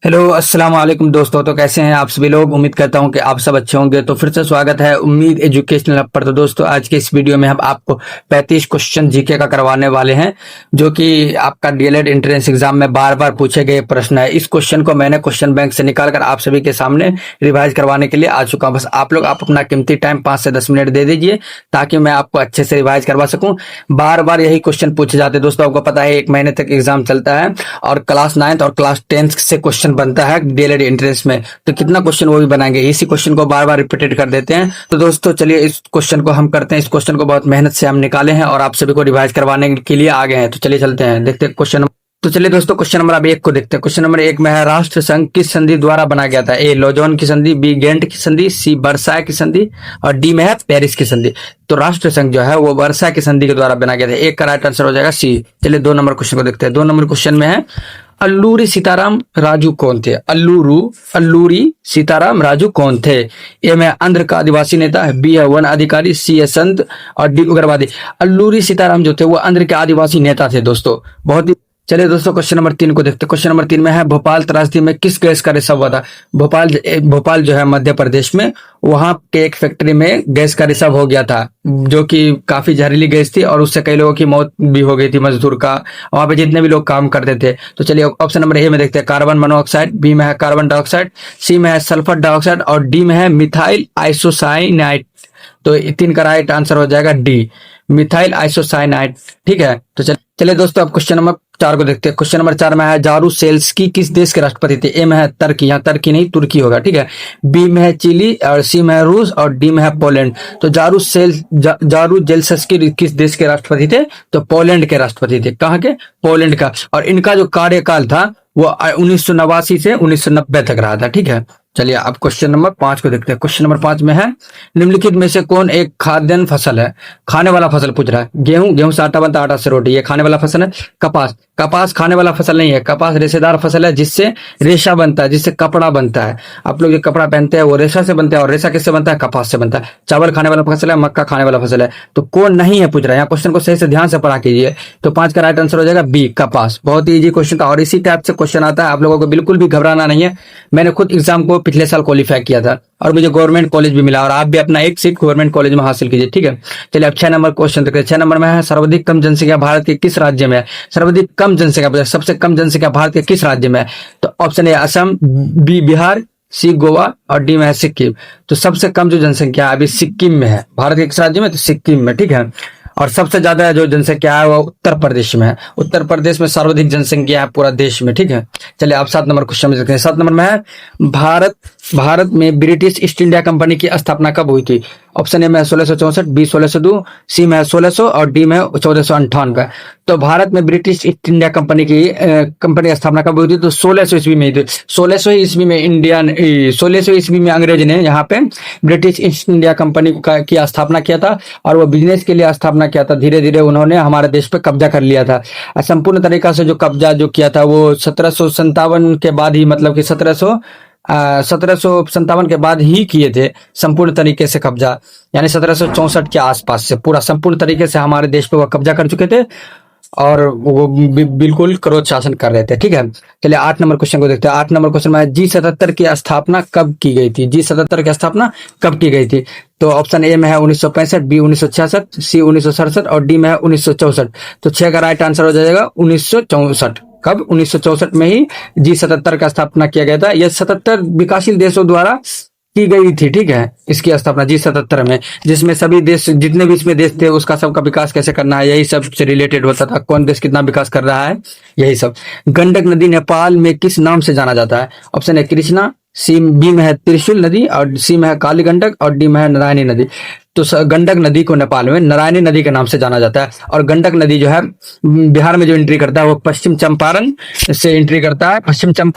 Hello अस्सलाम वालेकुम दोस्तों। तो कैसे हैं आप सभी लोग। उम्मीद करता हूं कि आप सब अच्छे होंगे। तो फिर से स्वागत है उम्मीद एजुकेशनल हब पर। तो दोस्तों आज के इस वीडियो में हम आपको 35 क्वेश्चन जीके का करवाने वाले हैं, जो कि आपका डीएलएड एंट्रेंस एग्जाम में बार बार पूछे गए प्रश्न है। इस क्वेश्चन को मैंने क्वेश्चन बैंक से निकाल कर आप सभी के सामने रिवाइज करवाने के लिए आ चुका हूँ। बस आप लोग अपना कीमती टाइम 5 से 10 मिनट दे दीजिए ताकि मैं आपको अच्छे से रिवाइज करवा सकूं। बार बार यही क्वेश्चन पूछे जाते हैं दोस्तों। आपको पता है 1 महीने तक एग्जाम चलता है और क्लास 9th और क्लास 10th से क्वेश्चन बनता है डीएलएड एंट्रेंस में। तो कितना क्वेश्चन वो भी बनाएंगे, इसी क्वेश्चन को बार बार रिपीटेड कर देते हैं। तो दोस्तों चलिए इस क्वेश्चन को हम करते हैं। इस क्वेश्चन को बहुत मेहनत से हम निकाले हैं और आप सभी को रिवाइज करवाने के लिए आ गए हैं। तो चलिए चलते हैं, देखते हैं क्वेश्चन। तो चलिए दोस्तों क्वेश्चन नंबर अब 1 को देखते हैं। क्वेश्चन नंबर 1 में है राष्ट्र संघ किस संधि द्वारा बना गया था। ए लौजौन की संधि, बी गेंट की संधि, सी वर्साय की संधि और डी में है पेरिस की संधि। तो राष्ट्र संघ जो है वो वर्साय की संधि के द्वारा बना गया था। एक का राइट आंसर हो जाएगा सी। चलिए 2 नंबर क्वेश्चन को देखते हैं। 2 नंबर क्वेश्चन में है अल्लूरी सीताराम राजू कौन थे। अल्लूरी सीताराम राजू कौन थे। ए में आंध्र का आदिवासी नेता है, बी है वन अधिकारी, सी है संत और डी उग्रवादी। अल्लूरी सीताराम जो थे वो आंध्र के आदिवासी नेता थे दोस्तों। बहुत ही चलिए दोस्तों क्वेश्चन नंबर 3 को देखते हैं। क्वेश्चन नंबर 3 में है भोपाल त्रासदी में किस गैस का रिसाव हुआ था। भोपाल जो है मध्य प्रदेश में, वहां के एक फैक्ट्री में गैस का रिसाव हो गया था, जो कि काफी जहरीली गैस थी और उससे कई लोगों की मौत भी हो गई थी, मजदूर का, वहां पे जितने भी लोग काम करते थे। तो चलिए ऑप्शन नंबर ए में देखते हैं कार्बन मोनोऑक्साइड, बी में है कार्बन डाइऑक्साइड, सी में है सल्फर डाइऑक्साइड और डी में है मिथाइल आइसोसाइनाइड। तो 3 का राइट आंसर हो जाएगा डी, मिथाइल आइसोसाइनाइड। ठीक है, तो चलिए दोस्तों अब क्वेश्चन नंबर 4 को देखते हैं। क्वेश्चन नंबर 4 में है जारूसेल्स्की किस देश के राष्ट्रपति थे। ए में है तुर्की, यहाँ तुर्की नहीं तुर्की होगा, ठीक है। बी में है चिली और सी में है रूस और डी में है पोलैंड। तो जारूजेल्स्की किस देश के राष्ट्रपति थे। तो पोलैंड के राष्ट्रपति थे। कहाँ के, पोलैंड का। और इनका जो कार्यकाल था वो 1989 से 1990 तक रहा था। ठीक है, चलिए अब क्वेश्चन नंबर 5 को देखते हैं। क्वेश्चन नंबर 5 में है निम्नलिखित में से कौन एक खाद्यान्न फसल है। खाने वाला फसल पूछ रहा है। गेहूं से आटा बनता है, आटा से रोटी, ये खाने वाला फसल है। कपास खाने वाला फसल नहीं है। कपास रेशेदार फसल है जिससे रेशा बनता है, जिससे कपड़ा बनता है। आप लोग जो कपड़ा पहनते हैं वो रेशा से बनता है और रेशा किससे बनता है, कपास से बनता है। चावल खाने वाला फसल है, मक्का खाने वाला फसल है। तो कौन नहीं है पूछ रहा है। यहाँ क्वेश्चन को सही से ध्यान से पढ़ा कीजिए। तो 5 का राइट आंसर हो जाएगा बी, कपास। बहुत ही इजी क्वेश्चन था और इसी टाइप से क्वेश्चन आता है। आप लोगों को बिल्कुल भी घबराना नहीं है। मैंने खुद एग्जाम को पिछले साल क्वालिफाई किया था और मुझे गवर्नमेंट कॉलेज भी मिला और आप भी अपना एक सीट गवर्नमेंट कॉलेज में हासिल कीजिए। ठीक है, चलिए अब 6 नंबर क्वेश्चन देखते हैं। 6 नंबर में है सर्वाधिक कम जनसंख्या भारत के किस राज्य में है। सर्वाधिक कम जनसंख्या, सबसे कम जनसंख्या भारत के किस राज्य में है। तो option A Assam, B Bihar, C Goa और डी में है सिक्किम। तो सबसे कम जो जनसंख्या अभी सिक्किम में है। भारत के किस राज्य में, तो सिक्किम में। ठीक है, और सबसे ज्यादा जो जनसंख्या है वो उत्तर प्रदेश में है। उत्तर प्रदेश में सर्वाधिक जनसंख्या है पूरा देश में। ठीक है, चलिए आप 7 नंबर क्वेश्चन में देखते हैं। 7 नंबर में है भारत में ब्रिटिश ईस्ट इंडिया कंपनी की स्थापना कब हुई थी। ऑप्शन ए में 1664, बी 1602, सी में 1600 और डी में 1498। तो भारत में ब्रिटिश ईस्ट इंडिया कंपनी की स्थापना कब हुई थी। तो 1600 ईस्वी में हुई थी। 1600 ईस्वी में 1600 ईस्वी में अंग्रेज ने यहाँ पे ब्रिटिश ईस्ट इंडिया कंपनी की स्थापना किया था और वो बिजनेस के लिए स्थापना किया था। धीरे धीरे उन्होंने हमारे देश पे कब्जा कर लिया था। संपूर्ण तरीका से जो कब्जा जो किया था वो 1757 के बाद ही, मतलब कि 1757 के बाद ही किए थे संपूर्ण तरीके से कब्जा। यानी 1764 के आसपास से पूरा संपूर्ण तरीके से हमारे देश पे वो कब्जा कर चुके थे और वो बिल्कुल क्रोध शासन कर रहे थे। ठीक है, चलिए 8 नंबर क्वेश्चन को देखते हैं। 8 नंबर क्वेश्चन में G77 की स्थापना कब की गई थी। G77 की स्थापना कब की गई थी। तो ऑप्शन ए में है 1965, बी 1966, सी 1967 और डी में है 1964। तो 6 का राइट आंसर हो जाएगा 1964। कब, 1964 में ही G77 का स्थापना किया गया था। यह 77 विकासशील देशों द्वारा की गई थी। ठीक है, इसकी स्थापना G77 में, जिसमें सभी देश, जितने भी इसमें देश थे, उसका सबका विकास कैसे करना है, यही सब से रिलेटेड होता था। कौन देश कितना विकास कर रहा है, यही सब। गंडक नदी नेपाल में किस नाम से जाना जाता है। ऑप्शन ए कृष्णा, बी में है त्रिशूल नदी और सी में है काली गंडक और डी में है नारायणी नदी। तो गंडक नदी को नेपाल में नारायणी नदी के नाम से जाना जाता है। और गंडक नदी जो है बिहार में जो एंट्री करता है वो पश्चिम चंपारण से एंट्री करता है।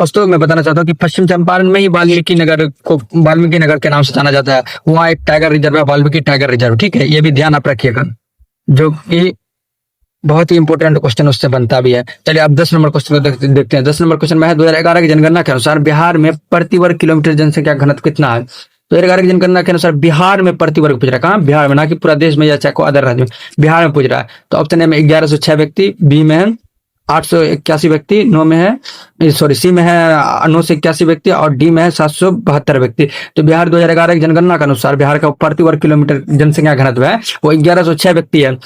तो मैं बताना चाहता हूँ कि पश्चिम चंपारण में ही वाल्मीकि नगर के नाम से जाना जाता है। वहाँ एक टाइगर रिजर्व है, वाल्मीकि टाइगर रिजर्व। ठीक है, ये भी ध्यान आप रखिएगा, जो कि बहुत ही इंपॉर्टेंट क्वेश्चन उससे बनता भी है। चलिए अब 10 नंबर क्वेश्चन को देखते हैं। 10 नंबर क्वेश्चन में है 2011 की जनगणना के अनुसार बिहार में प्रति वर्ग किलोमीटर जनसंख्या घनत्व कितना है। 2011 की जनगणना के अनुसार बिहार में प्रति वर्ग पूछ रहा है। कहाँ, बिहार में, ना कि पूरा देश में या चाहे को अदर राज्य में, बिहार में पूछ रहा है। तो ऑप्शन ए में 1106 व्यक्ति, बी में 881 व्यक्ति, नो में है सॉरी सी में है 981 व्यक्ति और डी में है 772 व्यक्ति। तो बिहार 2011 की जनगणना के अनुसार बिहार का प्रति वर्ग किलोमीटर जनसंख्या घनत्व है वो 1106 व्यक्ति है।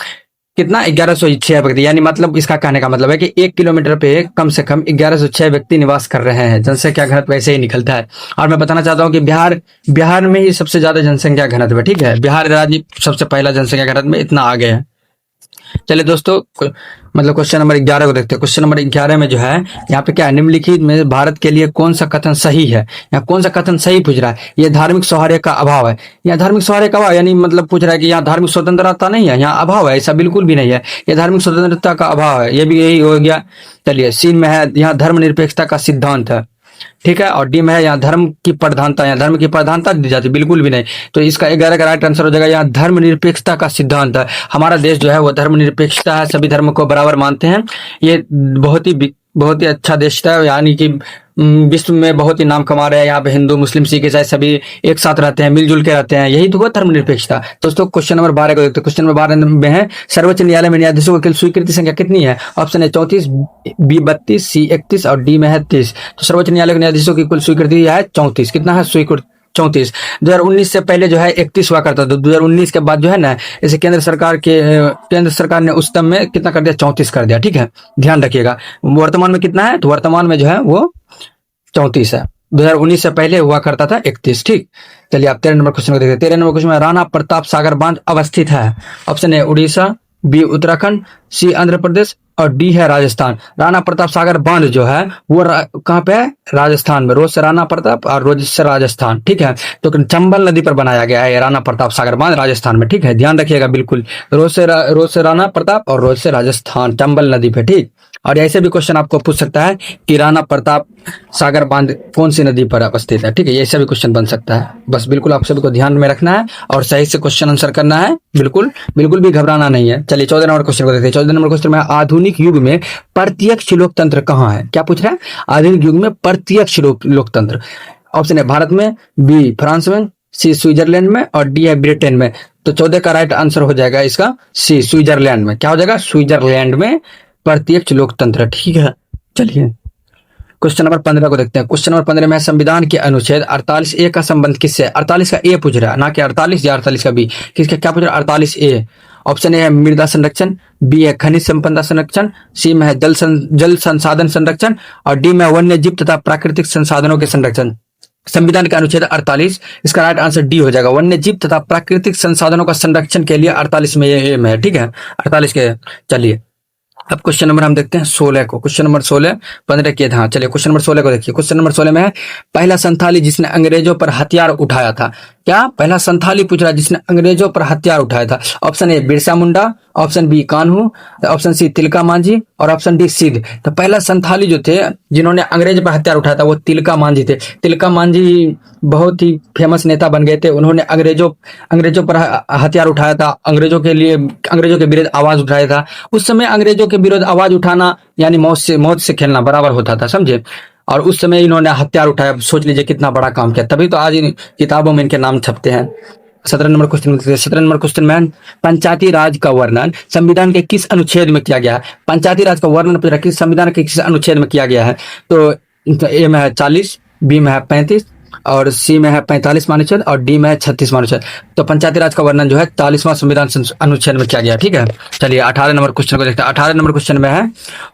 कितना? 1106 व्यक्ति। यानी मतलब इसका कहने का मतलब है कि 1 किलोमीटर पे कम से कम 1106 व्यक्ति निवास कर रहे हैं। जनसंख्या घनत्व ऐसे ही निकलता है। और मैं बताना चाहता हूँ कि बिहार में ही सबसे ज्यादा जनसंख्या घनत्व है। ठीक है, बिहार राज्य सबसे पहला जनसंख्या घनत्व में इतना आगे है। चलिए दोस्तों, मतलब क्वेश्चन नंबर 11 को देखते हैं। क्वेश्चन नंबर 11 में जो है यहाँ पे क्या है, निम्नलिखित में भारत के लिए कौन सा कथन सही है? यहाँ कौन सा कथन सही पूछ रहा है? ये धार्मिक सौहार्द का अभाव है। यहाँ धार्मिक सौहार्द का अभाव यानी मतलब पूछ रहा है कि यहाँ धार्मिक स्वतंत्रता नहीं है, यहाँ अभाव है, ऐसा बिल्कुल भी नहीं है। ये धार्मिक स्वतंत्रता का अभाव है, ये भी यही हो गया। चलिए, सी में है यहाँ धर्मनिरपेक्षता का सिद्धांत है। ठीक है, और डी में है यहाँ धर्म की प्रधानता, यहाँ धर्म की प्रधानता दी जाती बिल्कुल भी नहीं। तो इसका 11 का राइट आंसर हो जाएगा यहाँ धर्मनिरपेक्षता का सिद्धांत है। हमारा देश जो है वो धर्मनिरपेक्षता है, सभी धर्म को बराबर मानते हैं। ये बहुत ही अच्छा देश है, यानी कि विश्व में बहुत ही नाम कमा रहे हैं। यहाँ पे हिंदू, मुस्लिम, सिख, ईसाई सभी एक साथ रहते हैं, मिलजुल के रहते हैं। यही तो हुआ धर्मनिरपेक्षता। दोस्तों क्वेश्चन नंबर 12 को देखते हैं। क्वेश्चन नंबर 12 में है सर्वोच्च न्यायालय में न्यायाधीशों की कुल स्वीकृति संख्या कितनी है? ऑप्शन है 34, बी 32, सी 31 और डी में है 30। तो सर्वोच्च न्यायालय के न्यायाधीशों की कुल स्वीकृति है 34। कितना है स्वीकृति? 34। 2019 से पहले जो है 31 हुआ करता था। 2019 के बाद जो है ना, इसे केंद्र सरकार ने उच्चतम में कितना कर दिया? 34 कर दिया। ठीक है, ध्यान रखिएगा। वर्तमान में कितना है? तो वर्तमान में जो है वो 34 है। 2019 से पहले हुआ करता था 31। ठीक, चलिए आप 13 नंबर क्वेश्चन को देखते हैं। 13 नंबर क्वेश्चन में राणा प्रताप सागर बांध अवस्थित है। ऑप्शन है उड़ीसा, बी उत्तराखंड, सी आंध्र प्रदेश और डी है राजस्थान। राणा प्रताप सागर बांध जो है वो कहाँ पे है? राजस्थान में। रोज से राणा प्रताप और रोज से राजस्थान। ठीक है, तो चंबल नदी पर बनाया गया है राणा प्रताप सागर बांध राजस्थान में। ठीक है, ध्यान रखिएगा बिल्कुल। रोज से राणा प्रताप और रोज से राजस्थान, चंबल नदी पे। ठीक, और ऐसे भी क्वेश्चन आपको पूछ सकता है कि राणा प्रताप सागर बांध कौन सी नदी पर अवस्थित है। ठीक है, ऐसा भी क्वेश्चन बन सकता है। बस बिल्कुल आप सभी को ध्यान में रखना है और सही से क्वेश्चन आंसर करना है। बिल्कुल भी घबराना नहीं है। चलिए 14 नंबर क्वेश्चन को देखते हैं। 14 नंबर क्वेश्चन में आधुनिक युग में प्रत्यक्ष लोकतंत्र कहाँ है? क्या पूछ रहा है? आधुनिक युग में प्रत्यक्ष लोकतंत्र। ऑप्शन है भारत में, बी फ्रांस में, सी स्विट्जरलैंड में और डी है ब्रिटेन में। तो 14 का राइट आंसर हो जाएगा इसका सी, स्विट्जरलैंड में। क्या हो जाएगा? स्विट्जरलैंड में प्रत्यक्ष लोकतंत्र। ठीक है, चलिए क्वेश्चन नंबर 15 को देखते हैं। क्वेश्चन नंबर 15 में संविधान के अनुच्छेद 48A का संबंध किससे? 48 का ए पूछ रहा है, ना कि 48 या 48 का बी। किसका क्या पूछ रहा है? 48A। ऑप्शन ए है मृदा संरक्षण, बी है खनिज संपदा संरक्षण, सी में है जल संसाधन संरक्षण और डी में वन्य जीव तथा प्राकृतिक संसाधनों के संरक्षण। संविधान का अनुच्छेद 48, इसका राइट आंसर डी हो जाएगा। वन्य जीव तथा प्राकृतिक संसाधनों का संरक्षण के लिए 48 में ये एम है। ठीक है, 48 के। चलिए अब क्वेश्चन नंबर हम देखते हैं 16 को। क्वेश्चन नंबर 16, 15 के। हाँ चलिए क्वेश्चन नंबर 16 को देखिए। क्वेश्चन नंबर 16 में है पहला संथाली जिसने अंग्रेजों पर हथियार उठाया था। क्या? पहला संथाली पूछ रहा है जिसने अंग्रेजों पर हथियार उठाया था। Option A Birsa Munda, option B Kanhu, option C Tilka Manjhi और ऑप्शन डी सिद्ध। तो पहला संथाली जो थे जिन्होंने अंग्रेज पर हथियार उठाया था वो तिलका मांझी थे। तिलका मांझी बहुत ही फेमस नेता बन गए थे। उन्होंने अंग्रेजों पर हथियार उठाया था, अंग्रेजों के विरुद्ध आवाज उठाया था। उस समय अंग्रेजों के विरुद्ध आवाज उठाना यानी मौत से खेलना बराबर होता था, समझे। और उस समय इन्होंने हथियार उठाया, सोच लीजिए कितना बड़ा काम किया। तभी तो आज इन किताबों में इनके नाम छपते हैं। 17 नंबर क्वेश्चन में पंचायती राज का वर्णन संविधान के किस अनुच्छेद में किया गया है? पंचायती राज का वर्णन किस संविधान के किस अनुच्छेद में किया गया है? तो ए में है 40, बी में है 35 और सी में है 45वां अनुच्छेद और डी में है 36वां अनुच्छेद। तो पंचायती राज का वर्णन जो है 40वां संविधान अनुच्छेद में किया गया। ठीक है, चलिए 18 नंबर क्वेश्चन को देखते हैं। 18 नंबर क्वेश्चन में है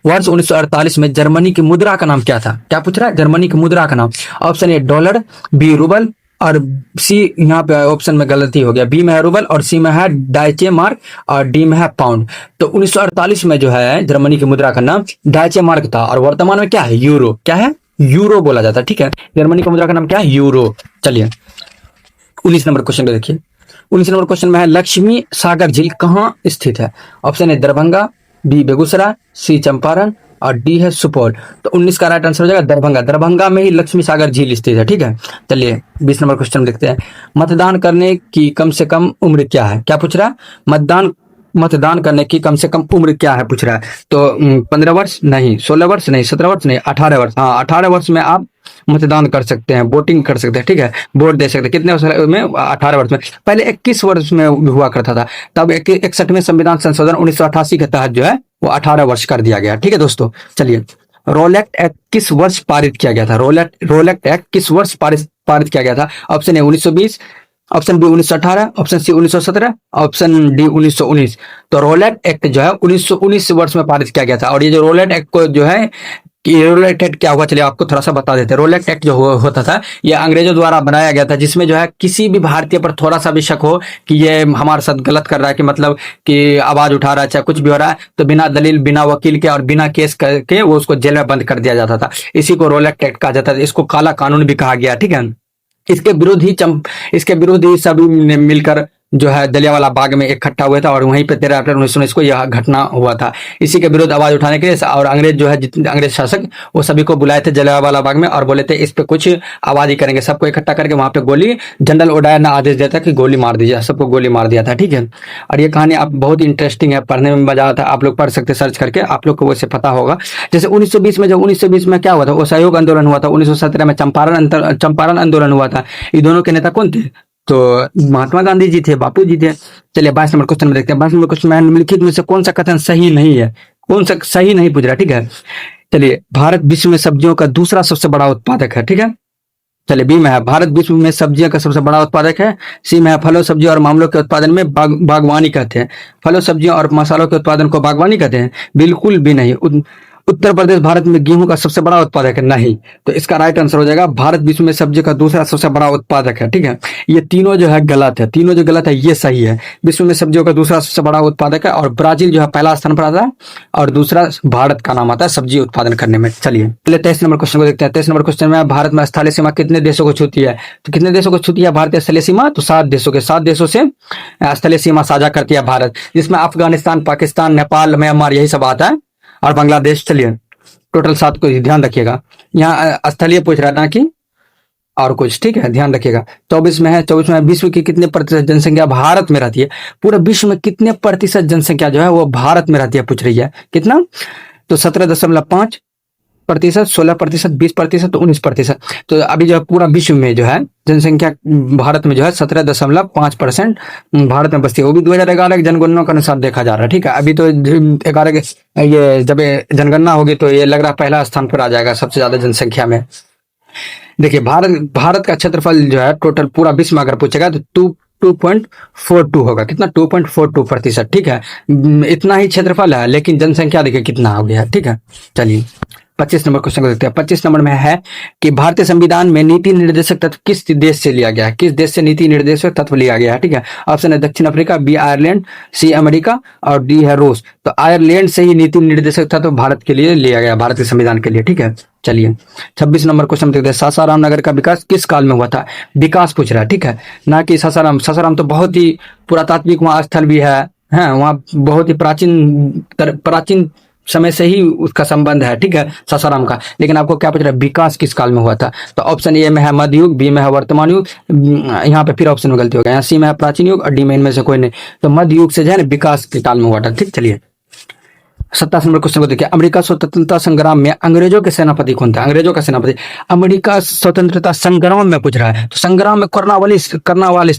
वर्ष 1948 में जर्मनी की मुद्रा का नाम क्या था? क्या पूछ रहा है? जर्मनी की मुद्रा का नाम। Option A dollar, B rouble और सी, यहाँ पे ऑप्शन में गलती हो गया, बी में है रूबल और सी में है डाइचे मार्क और डी में है पाउंड। तो 1948 में जो है जर्मनी की मुद्रा का नाम डाइचे मार्क था और वर्तमान में क्या है? यूरो। क्या है? यूरो बोला जाता है। ठीक है, जर्मनी की मुद्रा का नाम क्या है? यूरो। चलिए 19 नंबर क्वेश्चन को देखिए। 19 नंबर क्वेश्चन में है लक्ष्मी सागर झील कहाँ स्थित है? ऑप्शन है दरभंगा, बी बेगूसराय, सी चंपारण और डी है सुपौल। तो 19 का राइट आंसर हो जाएगा दरभंगा। दरभंगा में ही लक्ष्मी सागर झील स्थित है। ठीक है, चलिए 20 नंबर क्वेश्चन देखते हैं। मतदान करने की कम से कम उम्र क्या है? क्या पूछ रहा है? मतदान करने की कम से कम उम्र क्या है पूछ रहा है। तो 15 वर्ष नहीं, 16 वर्ष नहीं, 17 वर्ष नहीं, 18 वर्ष। हाँ 18 वर्ष में आप मतदान कर सकते हैं, वोटिंग कर सकते हैं, ठीक है, वोट दे सकते हैं। कितने वर्ष में? 18 वर्ष में। पहले 21 वर्ष में हुआ करता था, तब 61वें संविधान संशोधन 1988 के तहत जो है वो 18 वर्ष कर दिया गया। ठीक है दोस्तों, चलिए रोलेट एक्ट किस वर्ष पारित किया गया था? रोलेट एक्ट किस वर्ष पारित किया गया था? Option A 1920, option B 1918, option C 1917, option D 1919। तो रोलेट एक्ट जो है 1919 वर्ष में पारित किया गया था। और ये जो रोलेट एक्ट को जो है कि रोलेट एक्ट क्या हुआ, चलिए आपको थोड़ा सा बता देते हैं। रोलेट एक्ट जो होता था ये अंग्रेजों द्वारा बनाया गया था, जिसमें जो है किसी भी भारतीय पर थोड़ा सा भी शक हो कि ये हमारे साथ गलत कर रहा है, कि मतलब कि आवाज उठा रहा है, चाहे कुछ भी हो रहा है, तो बिना दलील, बिना वकील के और बिना केस करके वो उसको जेल में बंद कर दिया जाता था। इसी को रोलेट एक्ट कहा जाता था। इसको काला कानून भी कहा गया। ठीक है, इसके विरोध ही सभी ने मिलकर जो है जलियांवाला बाग में इकट्ठा हुआ था, और वहीं पे 13 अप्रैल 1919 को यह घटना हुआ था। इसी के विरुद्ध आवाज उठाने के लिए और अंग्रेज जो है, जितने अंग्रेज शासक, वो सभी को बुलाए थे जलियांवाला बाग में, और बोले थे इस पे कुछ आवाज ही करेंगे। सबको इकट्ठा करके वहां पे गोली, जनरल ओडायर ने आदेश दिया था कि गोली मार दीजिए, सबको गोली मार दिया था। ठीक है, और ये कहानी आप बहुत इंटरेस्टिंग है, पढ़ने में मजा आता है, आप लोग पढ़ सकते सर्च करके, आप लोग को वैसे पता होगा। जैसे 1920 में, जब 1920 में क्या हुआ था, वो सहयोग आंदोलन हुआ था। 1917 में चंपारण आंदोलन हुआ था। ये दोनों के नेता कौन थे? तो महात्मा गांधी जी थे, बापू जी थे। चलिए 22 नंबर क्वेश्चन में देखते हैं। 22 नंबर क्वेश्चन में निम्नलिखित में से कौन सा कथन सही नहीं है? कौन सा सही नहीं पूछ रहा? ठीक है, चलिए भारत विश्व में सब्जियों का दूसरा सबसे बड़ा उत्पादक है। ठीक है, चलिए बी में है भारत विश्व में सब्जियों का सबसे बड़ा उत्पादक है। सी में है फलों, सब्जियों और मामलों के उत्पादन में बागवानी कहते हैं। फलों, सब्जियों और मसालों के उत्पादन को बागवानी कहते हैं? बिल्कुल भी नहीं। उत्तर प्रदेश भारत में गेहूं का सबसे बड़ा उत्पादक है? नहीं। तो इसका राइट आंसर हो जाएगा भारत विश्व में सब्जी का दूसरा सबसे बड़ा उत्पादक है। ठीक है, ये तीनों जो है गलत है, तीनों जो गलत है ये सही है। विश्व में सब्जियों का दूसरा सबसे बड़ा उत्पादक है, और ब्राजील जो है पहला स्थान पर आता है, और दूसरा भारत का नाम आता है सब्जी उत्पादन करने में। चलिए पहले 23 नंबर क्वेश्चन को देखते हैं। 23 नंबर क्वेश्चन में भारत में स्थलीय सीमा कितने देशों को छूती है? तो कितने देशों को छूती है भारतीय स्थलीय सीमा? तो 7 देशों से स्थलीय सीमा साझा करती है भारत, जिसमें अफगानिस्तान, पाकिस्तान, नेपाल, म्यांमार यही सब आता है, और बांग्लादेश। चलिए टोटल 7 को ध्यान रखिएगा, यहाँ स्थलीय पूछ रहा था कि और कुछ। ठीक है, ध्यान रखिएगा। 24 में है, 24 में विश्व की कितने प्रतिशत जनसंख्या भारत में रहती है? पूरे विश्व में कितने प्रतिशत जनसंख्या जो है वो भारत में रहती है, पूछ रही है। कितना? तो 17.5%, 16%, 20%, तो 19%। तो अभी जो है पूरा विश्व में जो है जनसंख्या भारत में जो है 17.5% भारत में बसती है। वो भी 2011 की जनगणना के अनुसार देखा जा रहा है। ठीक है, अभी तो 11 के ये जब जनगणना होगी तो ये लग रहा है पहला स्थान पर आ जाएगा सबसे ज्यादा जनसंख्या में। देखिए भारत का क्षेत्रफल जो है टोटल पूरा विश्व में अगर पूछेगा तो 2.42 होगा। कितना? 2.42%। ठीक है, इतना ही क्षेत्रफल है, लेकिन जनसंख्या देखिए कितना हो गया है। ठीक है, चलिए 25 नंबर क्वेश्चन को देखते हैं। 25 नंबर में है कि भारतीय संविधान में नीति निर्देशक तत्व किस देश से लिया गया है? किस देश से नीति निर्देशक तत्व लिया गया है? ठीक है, ऑप्शन है दक्षिण Africa, B Ireland, C America, और डी है रूस। तो आयरलैंड से ही नीति निर्देशक तत्व भारत के लिए लिया गया, भारत के संविधान के लिए। ठीक है, चलिए 26 नंबर क्वेश्चन देखते हैं। सासाराम नगर का विकास किस काल में हुआ था? विकास पूछ रहा है। ठीक है, ना कि सासाराम तो बहुत ही पुरातात्विक वहाँ स्थल भी है, वहाँ बहुत ही प्राचीन समय से ही उसका संबंध है। ठीक है, सासाराम का। लेकिन आपको क्या पूछ रहा है, विकास किस काल में हुआ था? तो ऑप्शन ए में है मध्य युग, बी में है वर्तमान युग, यहाँ पे फिर ऑप्शन में गलती हो गया, यहाँ सी में है प्राचीन युग, और डी में इनमें से कोई नहीं। तो मध्य युग से जो है ना विकास के काल में हुआ था। ठीक, चलिए 27 नंबर क्वेश्चन को देखिए। अमेरिका स्वतंत्रता संग्राम में अंग्रेजों के सेनापति कौन था? अंग्रेजों का सेनापति अमेरिका स्वतंत्रता संग्राम में पूछ रहा है। तो संग्राम में कर्नावालिस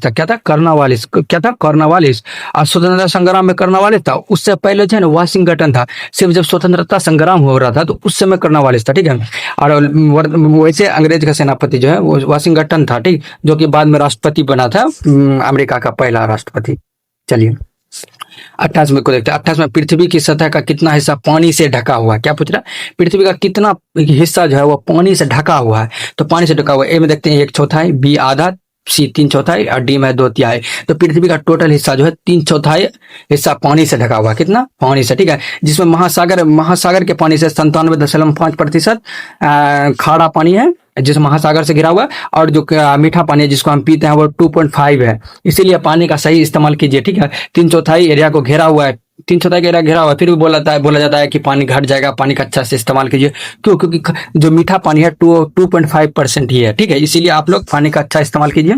था। क्या था? कर्नावालिस। क्या था? कर्नावालिस। और स्वतंत्रता संग्राम में कर्नावालिस था। उससे पहले जो है ना वाशिंगटन था। सिर्फ जब स्वतंत्रता संग्राम हो रहा था तो उस समय कर्नावालिस था। ठीक है, और वैसे अंग्रेज का सेनापति जो है वो वाशिंगटन था। ठीक, जो कि बाद में राष्ट्रपति बना था, अमेरिका का पहला राष्ट्रपति। चलिए 28 को देखते हैं। 28 में पृथ्वी की सतह का कितना हिस्सा पानी से ढका हुआ है? क्या पूछ रहा है? पृथ्वी का कितना हिस्सा जो है वो पानी से ढका हुआ है? तो पानी से ढका हुआ है। ए में देखते हैं 1/4, बी आधा, सी 3/4, और डी में 2/3। तो पृथ्वी का टोटल हिस्सा जो है 3/4 हिस्सा पानी से ढका हुआ है। कितना? पानी से। ठीक है, जिसमें महासागर के पानी से 97.5% खारा पानी है, जिस महासागर से घिरा हुआ है, और जो मीठा पानी है जिसको हम पीते हैं वो 2.5 है। इसीलिए पानी का सही इस्तेमाल कीजिए। ठीक है, 3/4 एरिया को घेरा हुआ है, 3/4 एरिया घेरा हुआ है, फिर भी बोला जाता है कि पानी घट जाएगा, पानी का अच्छा से इस्तेमाल कीजिए। क्यों? क्योंकि जो मीठा पानी है 2.5% ही है। ठीक है, इसीलिए आप लोग पानी का अच्छा इस्तेमाल कीजिए।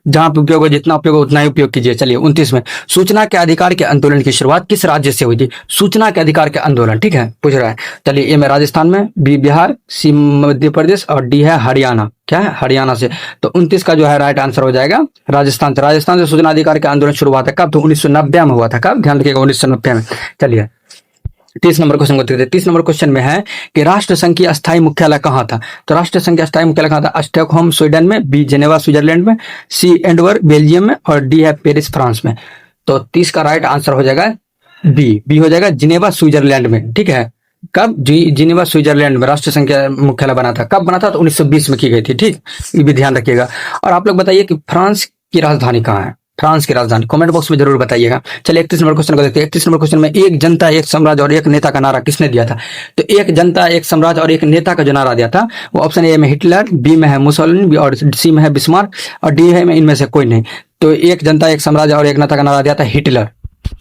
जहां पे उपयोग हो, जितना उपयोग हो उतना ही उपयोग कीजिए। चलिए 29 में, सूचना के अधिकार के आंदोलन की शुरुआत किस राज्य से हुई थी? सूचना के अधिकार के आंदोलन, ठीक है, पूछ रहा है। चलिए ए में राजस्थान में, बी बिहार, सी मध्य प्रदेश और डी है हरियाणा। क्या है? हरियाणा से। तो 29 का जो है राइट आंसर हो जाएगा राजस्थान से। राजस्थान से सूचना अधिकार के आंदोलन शुरू हुआ था कब? तो 1990 में हुआ था। कब? ध्यान रखिएगा, 1990 में। चलिए 30 नंबर क्वेश्चन को देखते हैं। 30 नंबर क्वेश्चन में है कि राष्ट्र संघ की अस्थायी मुख्यालय कहाँ था? तो राष्ट्र संघ का अस्थायी मुख्यालय कहाँ था? स्टॉकहोम स्वीडन में, बी जेनेवा स्विट्जरलैंड में, सी एंडवर्प बेल्जियम में और डी है पेरिस फ्रांस में। तो 30 का राइट आंसर हो जाएगा बी हो जाएगा जिनेवा स्विट्जरलैंड में, ठीक है। कब? जिनेवा स्विट्जरलैंड में राष्ट्र संघ का मुख्यालय बना था। कब बना था? तो 1920 में की गई थी, ठीक, ये भी ध्यान रखिएगा। और आप लोग बताइए कि फ्रांस की राजधानी कहाँ है? फ्रांस की राजधानी कमेंट बॉक्स में जरूर बताइएगा। चलिए 31 नंबर क्वेश्चन को देखते हैं। 31 नंबर क्वेश्चन में एक जनता एक साम्राज्य और एक नेता का नारा किसने दिया था? तो एक जनता एक साम्राज्य और एक नेता का जो नारा दिया था वो ऑप्शन ए में हिटलर, बी में है मुसोलिनी और सी में है बिस्मार्क और डी है में इनमें से कोई नहीं। तो एक जनता एक साम्राज्य और एक नेता का नारा दिया था हिटलर।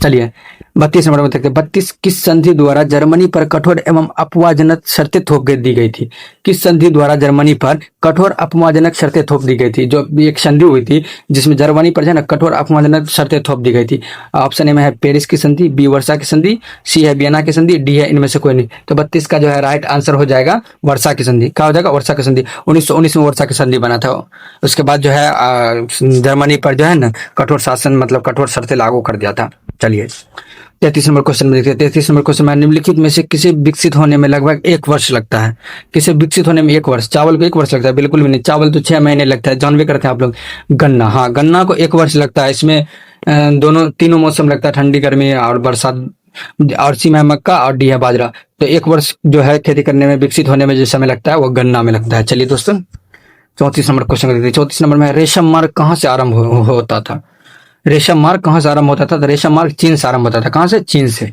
चलिए 32 नंबर में देखते हैं। 32 किस संधि द्वारा जर्मनी पर कठोर एवं अपमानजनक शर्तें थोप दी गई थी? किस संधि द्वारा जर्मनी पर कठोर अपमानजनक शर्तें थोप दी गई थी? जो एक संधि हुई थी जिसमें जर्मनी पर जो है ना कठोर अपमानजनक शर्तें थोप दी गई थी। ऑप्शन ए में है पेरिस की संधि, बी वर्षा की संधि, सी है वियना की संधि, डी है इनमें से कोई नहीं। तो 32 का जो है राइट आंसर हो जाएगा वर्षा की संधि। क्या हो जाएगा? वर्षा की संधि। 1919 में वर्षा की संधि बना था। उसके बाद जो है जर्मनी पर जो है ना कठोर शासन मतलब कठोर शर्तें लागू कर दिया था। चलिए 33 नंबर क्वेश्चन में देखते हैं। 33 नंबर क्वेश्चन में निम्नलिखित में से किसे विकसित होने में लगभग 1 वर्ष लगता है? किसे विकसित होने में 1 वर्ष? चावल को 1 वर्ष लगता है? बिल्कुल भी नहीं, चावल तो 6 महीने लगता है, जानवे करते हैं आप लोग। गन्ना, हाँ गन्ना को 1 वर्ष लगता है। इसमें तीनों मौसम लगता है, ठंडी गर्मी और बरसात। और सी में मक्का और डी है बाजरा। तो 1 वर्ष जो है खेती करने में विकसित होने में जो समय लगता है वो गन्ना में लगता है। चलिए दोस्तों 34 नंबर क्वेश्चन देखते हैं। 34 नंबर में रेशम मार्ग कहाँ से आरंभ होता था? रेशम मार्ग कहाँ से आरंभ होता था? तो रेशम मार्ग चीन से आरंभ होता था। कहाँ से? चीन से।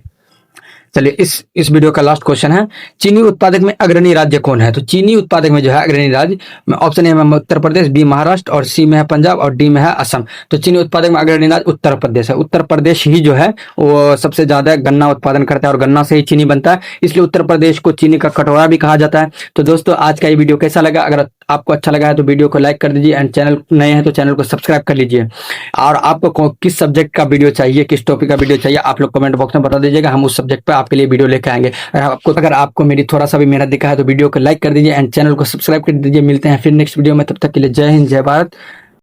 चलिए इस वीडियो का लास्ट क्वेश्चन है, चीनी उत्पादक में अग्रणी राज्य कौन है? तो चीनी उत्पादक में जो है अग्रणी राज्य ऑप्शन ए में उत्तर प्रदेश, बी महाराष्ट्र और सी में है पंजाब और डी में है असम। तो चीनी उत्पादक में अग्रणी राज्य उत्तर प्रदेश है। उत्तर प्रदेश ही जो है वो सबसे ज्यादा गन्ना उत्पादन करता है और गन्ना से ही चीनी बनता है, इसलिए उत्तर प्रदेश को चीनी का कटोरा भी कहा जाता है। तो दोस्तों आज का ये वीडियो कैसा लगा? अगर आपको अच्छा लगा है तो वीडियो को लाइक कर दीजिए एंड चैनल नए हैं तो चैनल को सब्सक्राइब कर लीजिए। और आपको किस सब्जेक्ट का वीडियो चाहिए, किस टॉपिक का वीडियो चाहिए आप लोग कमेंट बॉक्स में बता दीजिएगा, हम उस सब्जेक्ट पे आपके लिए वीडियो लेकर आएंगे। अगर आपको मेरी थोड़ा सा भी मेहनत दिखा है तो वीडियो को लाइक कर दीजिए एंड चैनल को सब्सक्राइब कर दीजिए। मिलते हैं फिर नेक्स्ट वीडियो में, तब तक के लिए जय हिंद, जय भारत।